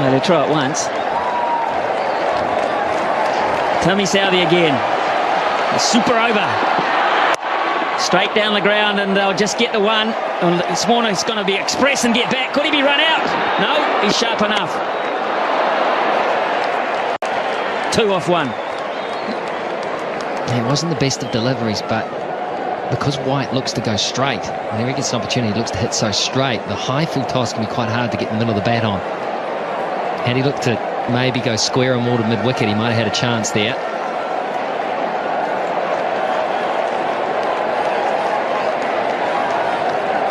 Well, he'll try it once. Tommy Southey again. A super over. Straight down the ground, and they'll just get the one. Swanner's going to be express and get back. Could he be run out? No, he's sharp enough. 2 off 1. It wasn't the best of deliveries, but because White looks to go straight, whenever he gets an opportunity, he looks to hit so straight. The high full toss can be quite hard to get in the middle of the bat on. Had he looked to maybe go square or more to mid-wicket, he might have had a chance there.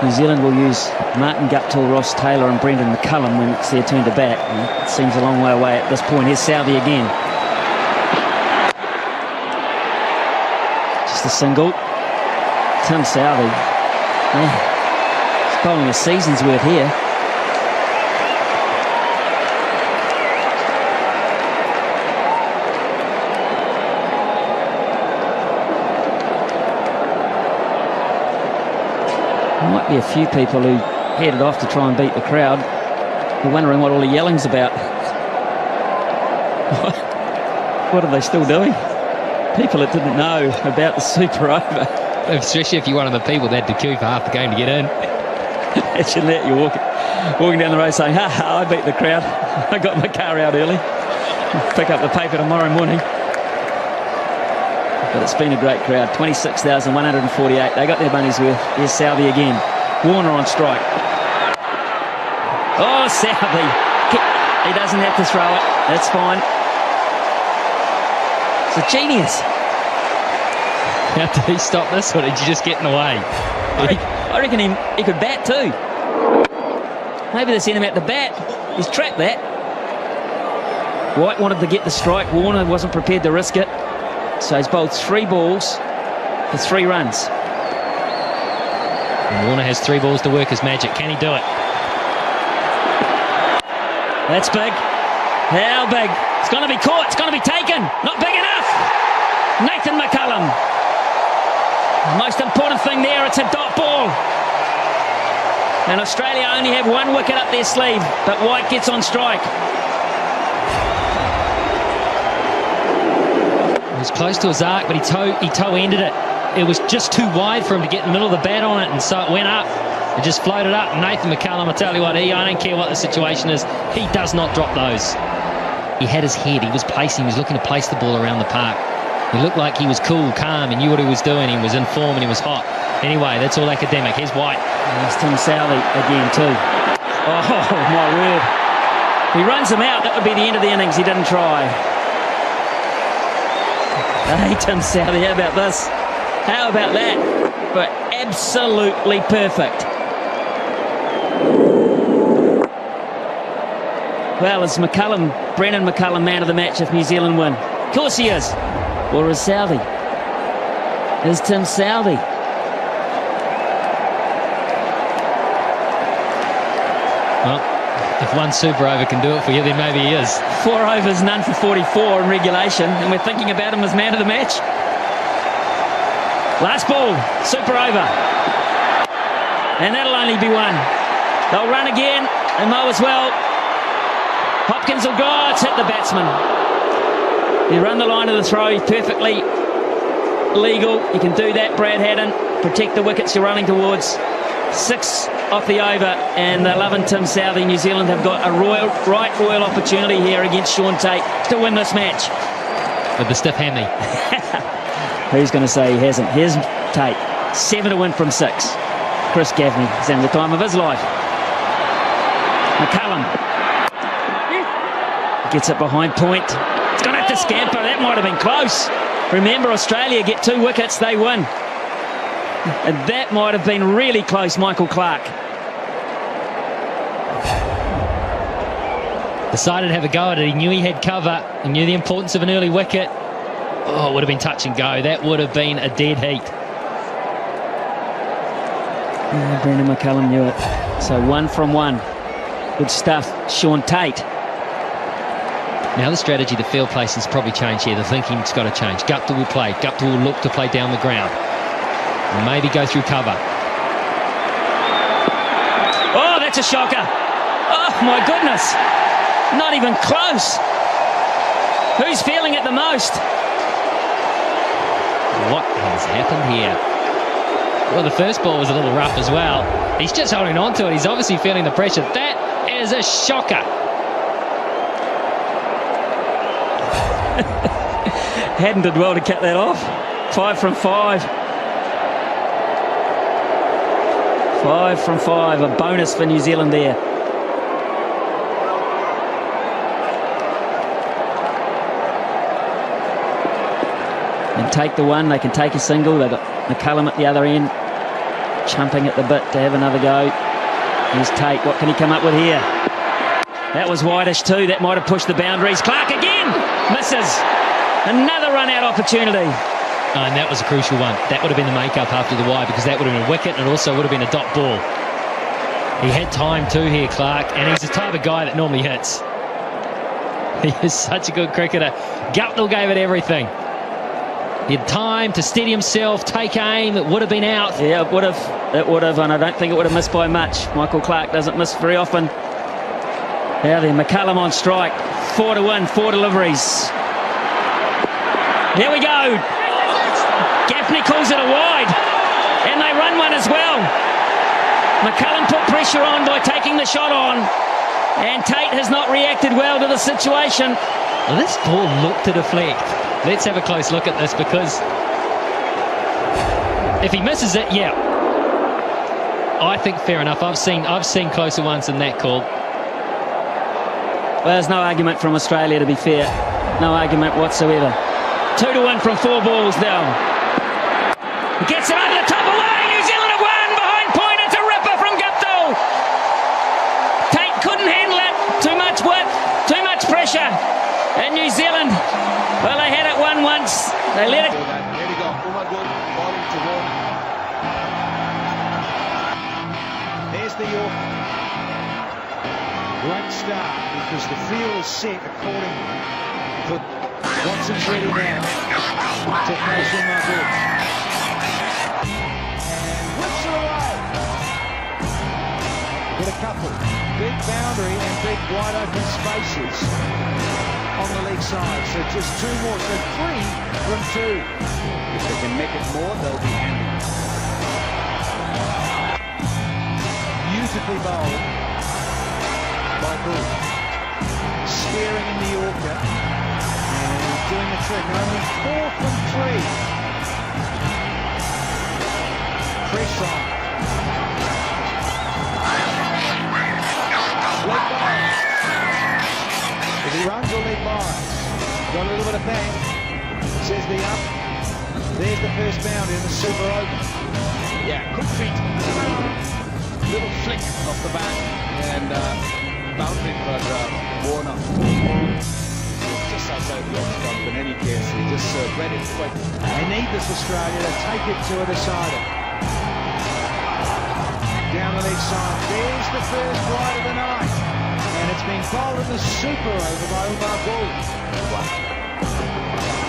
New Zealand will use Martin Guptill, Ross Taylor and Brendan McCullum when it's their turn to bat. And it seems a long way away at this point. Here's Southey again. Just a single. Tim Southey. He's bowling a season's worth here. There might be a few people who headed off to try and beat the crowd. They're wondering what all the yelling's about. What are they still doing? People that didn't know about the super over. Especially if you're one of the people that had to queue for half the game to get in. Imagine that, you're walking down the road saying, ha ha, I beat the crowd. I got my car out early. Pick up the paper tomorrow morning. But it's been a great crowd. 26,148. They got their money's worth. Here's Southey again. Warner on strike. Oh, Southey. He doesn't have to throw it. That's fine. It's a genius. How did he stop this, or did you just get in the way? I reckon he could bat too. Maybe they sent him out to bat. He's trapped that. White wanted to get the strike. Warner wasn't prepared to risk it. So he's bowled 3 balls for 3 runs. And Warner has 3 balls to work his magic. Can he do it? That's big. How big? It's going to be caught. It's going to be taken. Not big enough. Nathan McCullum. The most important thing there, it's a dot ball. And Australia only have 1 wicket up their sleeve, but White gets on strike. It was close to his arc, but he toe-ended it. It was just too wide for him to get in the middle of the bat on it, and so it went up. It just floated up. Nathan McCullum, I tell you what, I don't care what the situation is, he does not drop those. He had his head, he was looking to place the ball around the park. He looked like he was cool, calm, and knew what he was doing. He was in form and he was hot. Anyway, that's all academic. Here's White. There's Tim Southey again too. Oh, my word. He runs him out. That would be the end of the innings. He didn't try. Hey, Tim Southey, how about this? How about that? But absolutely perfect. Well, is Brendan McCullum man of the match if New Zealand win? Of course he is. Or is Southey? Is Tim Southey? Well, if 1 super over can do it for you, then maybe he is. 4 overs, none for 44 in regulation, and we're thinking about him as man of the match. Last ball, super over. And that'll only be 1. They'll run again, and Mo as well. Hopkins will go, it's hit the batsman. You run the line of the throw, perfectly legal. You can do that, Brad Haddon. Protect the wickets you're running towards. 6 off the over, and they're loving Tim Southey. New Zealand have got a royal opportunity here against Shaun Tate to win this match. With the stiff hammy. Who's going to say he hasn't? Here's Tate. 7 to win from 6. Chris Gaffney is having the time of his life. McCullum gets it behind point. It's going to have to scamper. That might have been close. Remember, Australia get 2 wickets, they win. And that might have been really close, Michael Clark. Decided to have a go at it. He knew he had cover. He knew the importance of an early wicket. Oh, it would have been touch and go. That would have been a dead heat. Yeah, Brendan McCullum knew it. So 1 from 1. Good stuff, Shaun Tate. Now the strategy, the field place has probably changed here. The thinking's got to change. Guptill will play. Guptill will look to play down the ground. And maybe go through cover. Oh, that's a shocker. Oh, my goodness. Not even close. Who's feeling it the most? What has happened here? Well, the first ball was a little rough as well. He's just holding on to it. He's obviously feeling the pressure. That is a shocker. Hadden did well to cut that off. 5 from 5. 5 from 5. A bonus for New Zealand there. And take the one. They can take a single. They've got McCullum at the other end, chumping at the bit to have another go. Here's Tate. What can he come up with here? That was wideish too. That might have pushed the boundaries. Clark again misses. Another run-out opportunity. Oh, and that was a crucial one. That would have been the make-up after the wide, because that would have been a wicket and it also would have been a dot ball. He had time too here, Clark, and he's the type of guy that normally hits. He is such a good cricketer. Guptill gave it everything. He had time to steady himself, take aim. It would have been out. Yeah, it would have. It would have, and I don't think it would have missed by much. Michael Clark doesn't miss very often. Now then, McCullum on strike. 4 to 1, 4 deliveries. Here we go. Gaffney calls it a wide, and they run one as well. McCullum put pressure on by taking the shot on, and Tate has not reacted well to the situation. Well, this ball looked to deflect. Let's have a close look at this, because if he misses it, yeah, I think fair enough. I've seen closer ones than that call. Well, there's no argument from Australia, to be fair. No argument whatsoever. 2 to 1 from 4 balls now. He gets it over the top away. New Zealand have won behind point. It's a ripper from Guptill. Tate couldn't handle it. Too much width, too much pressure. And New Zealand, well, they had it won once. They let it. There you go. Bowling to Warner. There's the York. Great start, because the field is set accordingly. But Watson's ready now to face in my good. And whips it away. With a couple. Big boundary and big wide open spaces on the leg side. So just 2 more. So 3 from 2. If they can make it more, they'll be happy. Beautifully bowled by Bull. Spearing in the Yorker. Doing the trick. Only 4 from 3. Press on. Leg bias. If he runs or leg bias. Got a little bit of bang. Says the up. There's the first boundary in the super open. Yeah, quick feet. Little flick off the back. And boundary for Warner. Just outside the off stump. In any case, he just read it quick. They need this Australia to take it to a decider. Down the leg side. There's the first wide of the night. And it's been bowled in the super over by Umar Bull.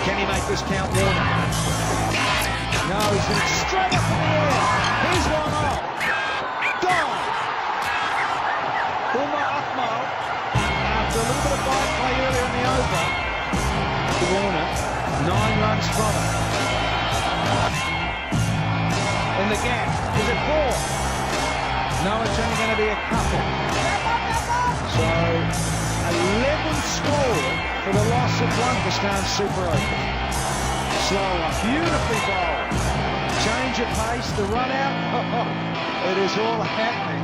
Can he make this count, Warner? No, he's going to straight up in the air. Here's one off. Gone. Umar Akmal, after a little bit of bite play earlier in the over, to Warner, 9 runs from it. In the gap, is it 4? No, it's only going to be a couple. So, 11 scored for the loss of 1 for Stan Super Open. Slow one, beautifully bowled. Change of pace, the run out. It is all happening.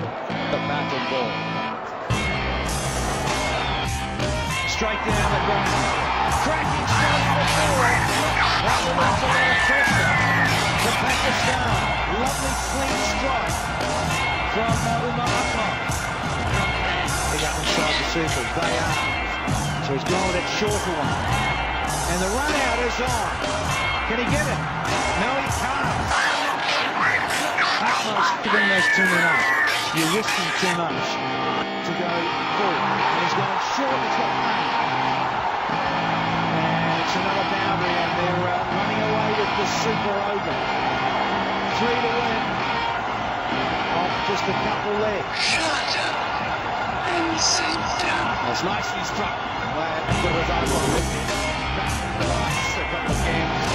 The bat and ball. Straight down the ground. Cracking shot in the forward. That will lose a lot of pressure to Pakistan. Lovely clean strike from Umar Akmal. Big up inside the circle. They are. So he's gone with that shorter one. And the run out is on. Can he get it? No, he can't. Akmal's giving those too many. You're risking too much to go full. And he's going short. He's got pain. And it's another boundary, and they're running away with the super over. 3 to win off just a couple legs. It's nicely struck. The result was lifted the last couple of games,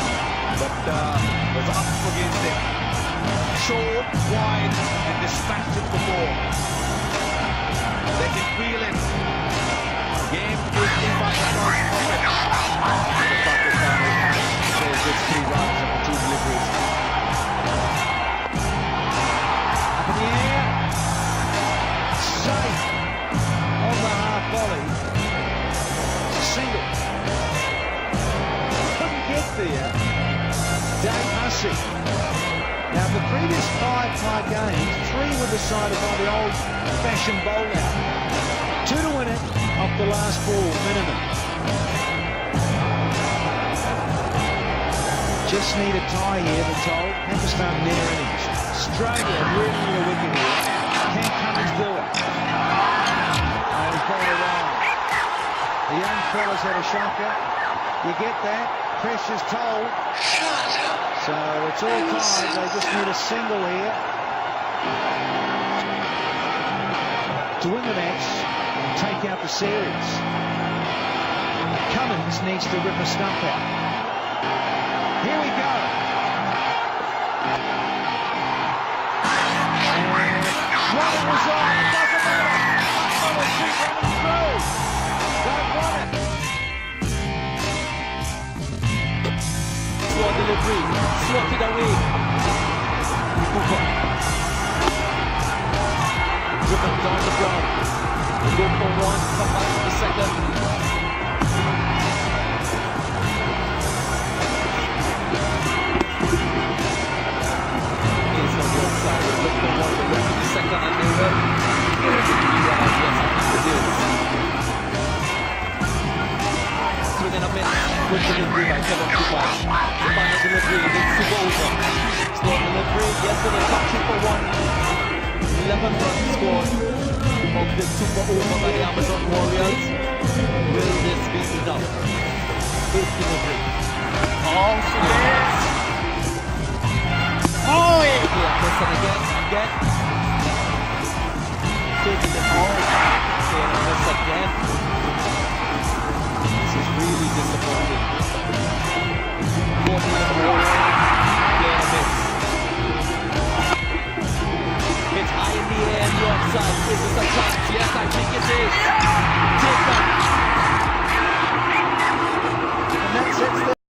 but was up against him. Short, wide, and dispatched it before. They can feel it. Game is in Pakistan's pocket. The Pakistani says it's 3 runs and 2 deliveries. Up in the air. Safe on the half volley. It's a single. Couldn't get there. Dave Hussey. Now, the previous 5 tie games, 3 were decided by the old-fashioned bowl-out. 2 to win it off the last ball, minimum. Just need a tie here, we're told. Pakistan near innings. Australia really need a wicket here. Can Cummins do it? And he's got it wrong. The young fellas had a shocker. You get that? Pressure's told. So it's all tied. They just need a single here to win the match and take out the series. Cummins needs to rip a stump out. Here we go. And running was on. It doesn't matter. They keep running through. Don't want it. Slow delivery. Slot it away. Cooper. Driven down the ground. They go for 1, come back for the second. It's on the outside. They look for 1, they go for the second, and they will. Yes, I think they did. Within a minute, good delivery by Kevin Cooper. The final delivery, it's super over. Slow delivery, yesterday touching for 1. 11 runs scored. Of the super over by the Amazon Warriors. Will this be enough? Good delivery. Oh, yes! Oh, yeah! Listen again. Taking it all. And this again. This is really disappointing. 14 and 4.